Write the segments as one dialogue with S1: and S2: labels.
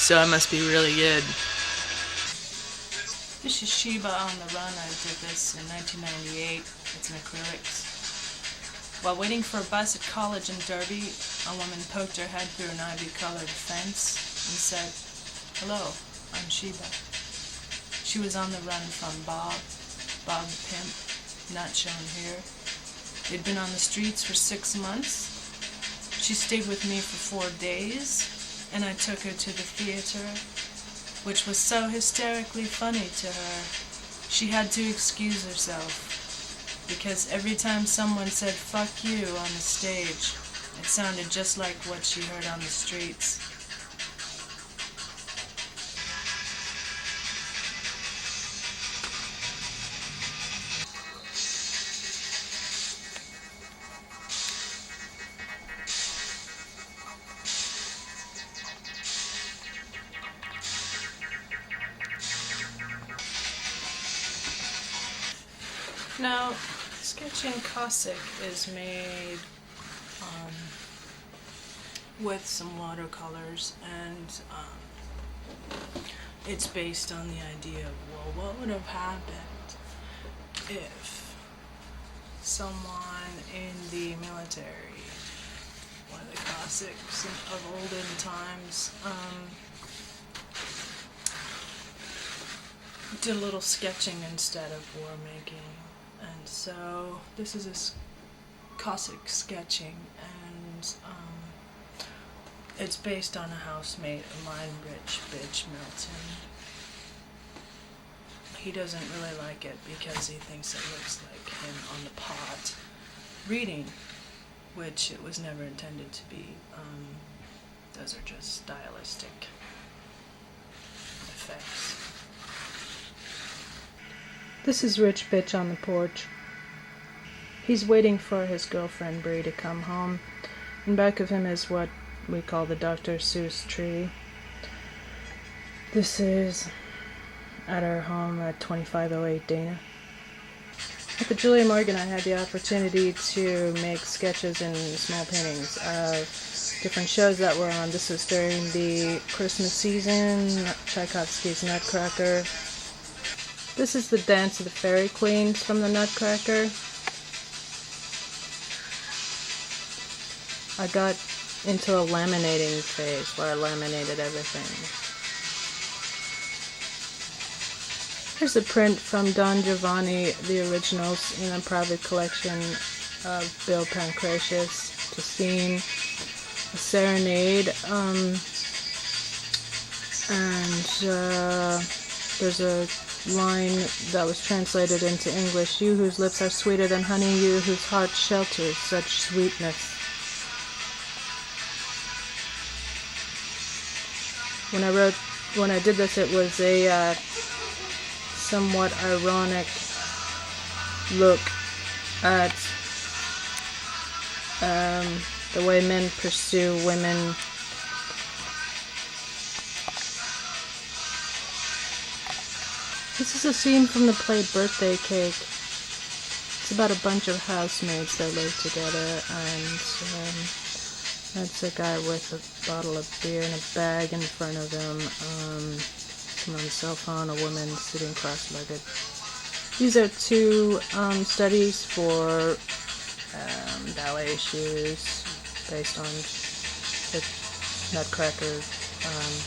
S1: so it must be really good.
S2: This is Sheba on the Run. I did this in 1998. It's in acrylics. While waiting for a bus at college in Derby, a woman poked her head through an ivy-colored fence and said, "Hello, I'm Sheba." She was on the run from Bob the pimp, not shown here. They'd been on the streets for 6 months. She stayed with me for 4 days, and I took her to the theater, which was so hysterically funny to her. She had to excuse herself, because every time someone said "fuck you" on the stage, it sounded just like what she heard on the streets. Now, sketching Cossack is made with some watercolors, and it's based on the idea of, well, what would have happened if someone in the military, one of the Cossacks of olden times, did a little sketching instead of war making. And so this is a Cossack sketching, and it's based on a housemate of mine, Rich Bitch Milton. He doesn't really like it because he thinks it looks like him on the pot reading, which it was never intended to be. Those are just stylistic effects. This is Rich Bitch on the porch. He's waiting for his girlfriend Bree to come home. In back of him is what we call the Dr. Seuss tree. This is at our home at 2508 Dana. At the Julia Morgan, I had the opportunity to make sketches and small paintings of different shows that were on. This was during the Christmas season, Tchaikovsky's Nutcracker. This is the Dance of the Fairy Queens from the Nutcracker. I got into a laminating phase where I laminated everything. Here's a print from Don Giovanni, the originals in a private collection of Bill Pancratius, to scene, a serenade, and there's a line that was translated into English: "You whose lips are sweeter than honey, you whose heart shelters such sweetness." When I did this, it was a somewhat ironic look at the way men pursue women. This is a scene from the play Birthday Cake. It's about a bunch of housemates that live together, and that's a guy with a bottle of beer and a bag in front of him, on his cell phone, a woman sitting cross-legged. These are two studies for ballet shoes based on the Nutcracker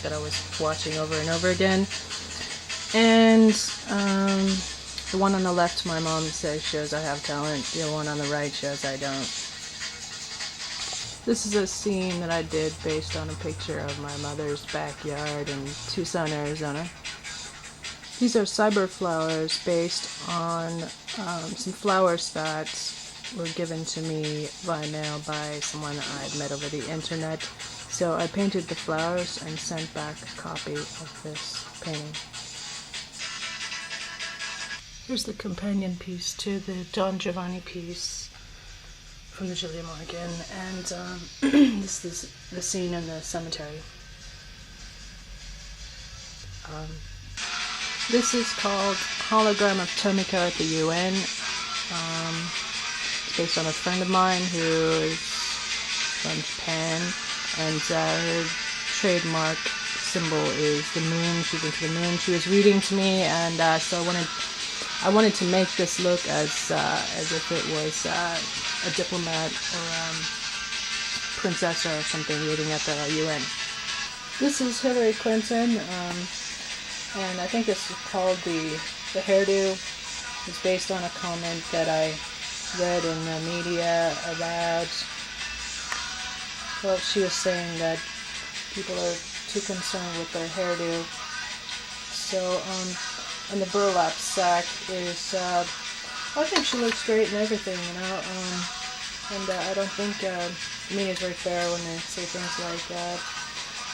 S2: that I was watching over and over again. And the one on the left, my mom says, shows I have talent. The one on the right shows I don't. This is a scene that I did based on a picture of my mother's backyard in Tucson, Arizona. These are cyber flowers based on some flowers that were given to me by mail by someone I'd met over the internet. So I painted the flowers and sent back a copy of this painting. Here's the companion piece to the Don Giovanni piece from the Julia Morgan, and this is the scene in the cemetery. This is called Hologram of Tomiko at the UN. It's based on a friend of mine who is from Japan, and her trademark symbol is the moon. She's into the moon. She was reading to me, and so I wanted to make this look as if it was a diplomat or princess or something reading at the UN. This is Hillary Clinton, and I think this is called the hairdo. It's based on a comment that I read in the media about, well, she was saying that people are too concerned with their hairdo. So, and the burlap sack is, I think she looks great and everything, you know, and I don't think the media is very fair when they say things like,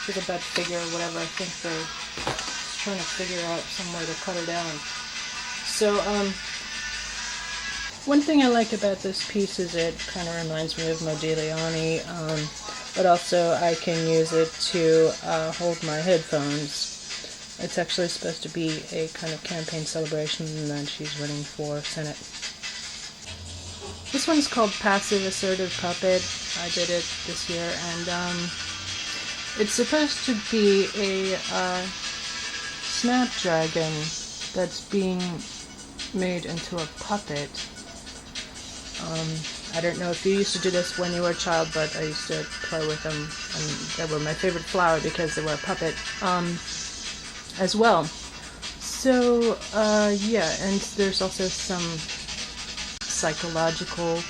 S2: she's a bad figure or whatever. I think they're just trying to figure out some way to cut her down. So, one thing I like about this piece is it kind of reminds me of Modigliani, but also I can use it to hold my headphones. It's actually supposed to be a kind of campaign celebration, and then she's running for Senate. This one's called Passive Assertive Puppet. I did it this year, and it's supposed to be a snapdragon that's being made into a puppet. I don't know if you used to do this when you were a child, but I used to play with them, and they were my favorite flower because they were a puppet as well. So, yeah, and there's also some psychological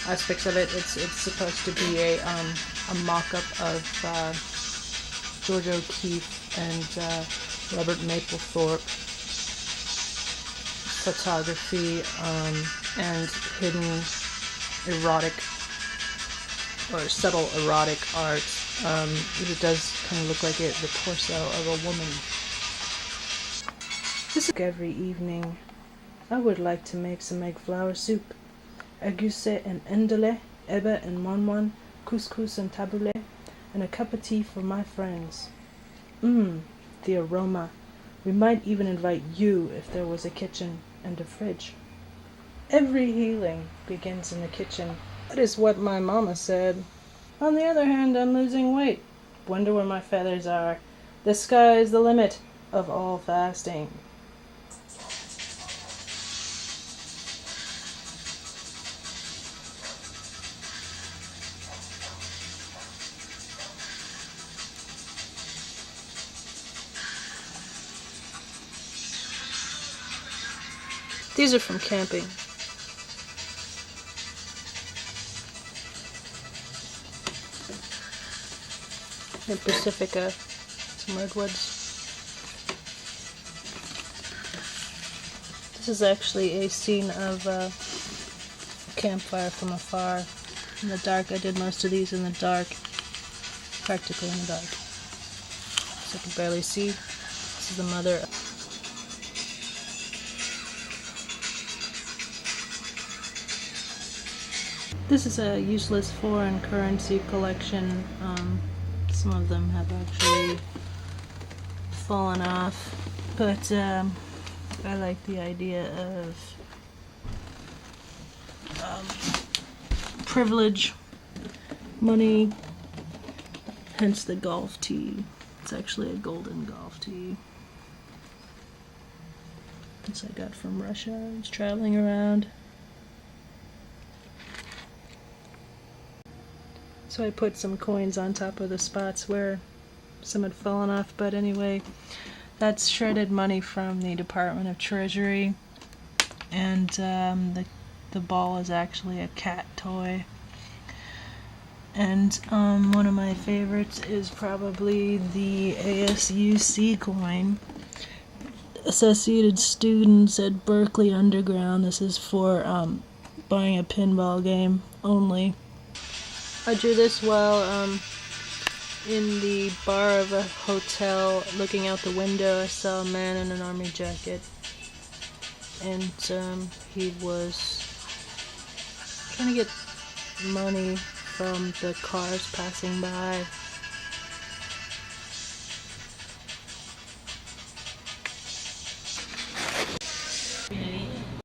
S2: aspects of it. It's supposed to be a mock-up of George O'Keeffe and Robert Mapplethorpe photography and hidden erotic or subtle erotic art. It does kind of look like the torso of a woman. This is every evening. I would like to make some egg flour soup. Aguse and endele, eba and monwan, couscous and tabbouleh, and a cup of tea for my friends. The aroma. We might even invite you if there was a kitchen and a fridge. Every healing begins in the kitchen. That is what my mama said. On the other hand, I'm losing weight. Wonder where my feathers are. The sky is the limit of all fasting. These are from camping. In Pacifica, some redwoods. This is actually a scene of a campfire from afar. In the dark, I did most of these in the dark. Practically in the dark. So I can barely see. This is the mother. This is a useless foreign currency collection. Some of them have actually fallen off, but I like the idea of privilege, money, hence the golf tee. It's actually a golden golf tee. This I got from Russia. I was traveling around. So I put some coins on top of the spots where some had fallen off, but anyway, that's shredded money from the Department of Treasury, and the ball is actually a cat toy. And one of my favorites is probably the ASUC coin. Associated Students at Berkeley Underground. This is for buying a pinball game only. I drew this while in the bar of a hotel, looking out the window. I saw a man in an army jacket, and he was trying to get money from the cars passing by.